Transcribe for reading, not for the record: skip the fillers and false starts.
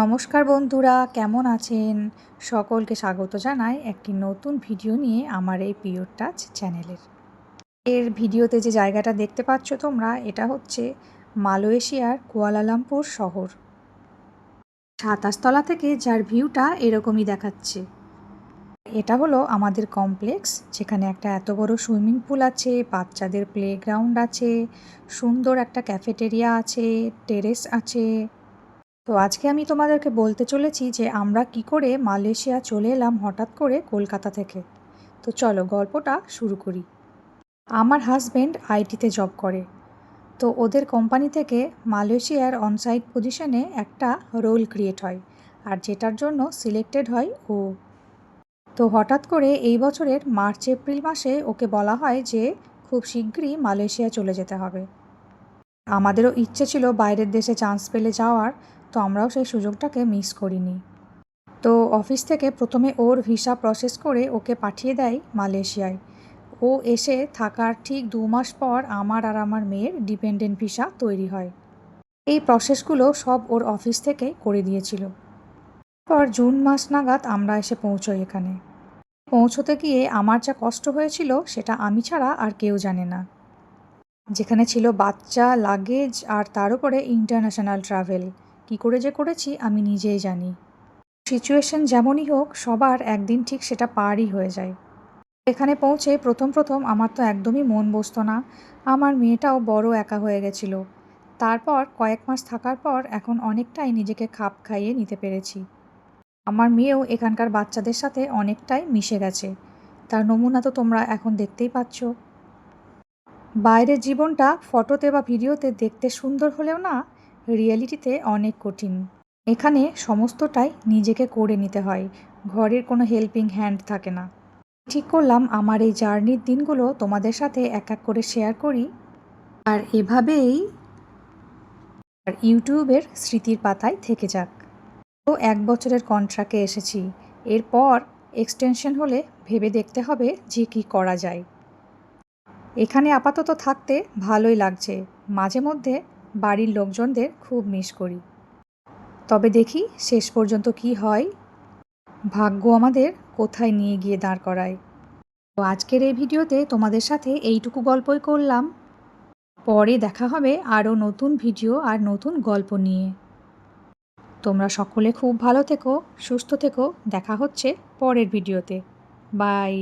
নমস্কার বন্ধুরা, কেমন আছেন? সকলকে স্বাগত জানাই একটি নতুন ভিডিও নিয়ে আমার এই পিওর টাচ চ্যানেলের। এর ভিডিওতে যে জায়গাটা দেখতে পাচ্ছ তোমরা, এটা হচ্ছে মালয়েশিয়ার কুয়ালালামপুর শহর। 27 তলা থেকে যার ভিউটা এরকমই দেখাচ্ছে। এটা হলো আমাদের কমপ্লেক্স, যেখানে একটা এত বড় সুইমিং পুল আছে, বাচ্চাদের প্লেগ্রাউন্ড আছে, সুন্দর একটা ক্যাফেটেরিয়া আছে, টেরেস আছে। তো আজকে আমি তোমাদেরকে বলতে চলেছি যে আমরা কি করে মালয়েশিয়া চলে এলাম হঠাৎ করে কলকাতা থেকে। তো চলো গল্পটা শুরু করি। আমার হাজব্যান্ড আইটিতে জব করে। তো ওদের কোম্পানি থেকে মালয়েশিয়ার অনসাইট পজিশনে একটা রোল ক্রিয়েট হয়, আর যেটার জন্য সিলেক্টেড হয় ও। তো হঠাৎ করে এই বছরের মার্চ এপ্রিল মাসে ওকে বলা হয় যে খুব শীঘ্রই মালয়েশিয়া চলে যেতে হবে। আমাদেরও ইচ্ছে ছিল বাইরের দেশে চান্স পেলে যাওয়ার, তো আমরাও সেই সুযোগটাকে মিস করিনি। তো অফিস থেকে প্রথমে ওর ভিসা প্রসেস করে ওকে পাঠিয়ে দেয় মালয়েশিয়ায়। ও এসে থাকার ঠিক 2 মাস পর আমার আর আমার মেয়ের ডিপেন্ডেন্ট ভিসা তৈরি হয়। এই প্রসেসগুলো সব ওর অফিস থেকে করে দিয়েছিল। পর জুন মাস নাগাদ আমরা এসে পৌঁছই এখানে। পৌঁছতে গিয়ে আমার যা কষ্ট হয়েছিল সেটা আমি ছাড়া আর কেউ জানে না। যেখানে ছিল বাচ্চা, লাগেজ, আর তার উপরে ইন্টারন্যাশনাল ট্রাভেল, কী করে যে করেছি আমি নিজেই জানি। সিচুয়েশন যেমনই হোক, সবার একদিন ঠিক সেটা পারই হয়ে যায়। এখানে পৌঁছে প্রথম আমার তো একদমই মন বসতো না। আমার মেয়েটাও বড় একা হয়ে গেছিলো। তারপর কয়েক মাস থাকার পর এখন অনেকটাই নিজেকে খাপ খাইয়ে নিতে পেরেছি। আমার মেয়েও এখানকার বাচ্চাদের সাথে অনেকটাই মিশে গেছে। তার নমুনা তো তোমরা এখন দেখতেই পাচ্ছ। বাইরের জীবনটা ফটোতে বা ভিডিওতে দেখতে সুন্দর হলেও না, রিয়েলিটিতে অনেক কঠিন। এখানে সমস্তটাই নিজেকে করে নিতে হয়, ঘরের কোনো হেল্পিং হ্যান্ড থাকে না। ঠিক করলাম আমার এই জার্নির দিনগুলো তোমাদের সাথে এক এক করে শেয়ার করি, আর এভাবেই আর ইউটিউবের স্মৃতির পাতায় থেকে যাক। তো 1 বছরের কন্ট্রাক্টে এসেছি, এরপর এক্সটেনশন হলে ভেবে দেখতে হবে যে কী করা যায়। এখানে আপাতত থাকতে ভালোই লাগছে, মাঝে মধ্যে বাড়ির লোকজনদের খুব মিস করি। তবে দেখি শেষ পর্যন্ত কি হয়, ভাগ্য আমাদের কোথায় নিয়ে গিয়ে দাঁড় করায়। তো আজকের এই ভিডিওতে তোমাদের সাথে এইটুকু গল্পই করলাম। পরে দেখা হবে আরও নতুন ভিডিও আর নতুন গল্প নিয়ে। তোমরা সকলে খুব ভালো থেকো, সুস্থ থেকো। দেখা হচ্ছে পরের ভিডিওতে। বাই।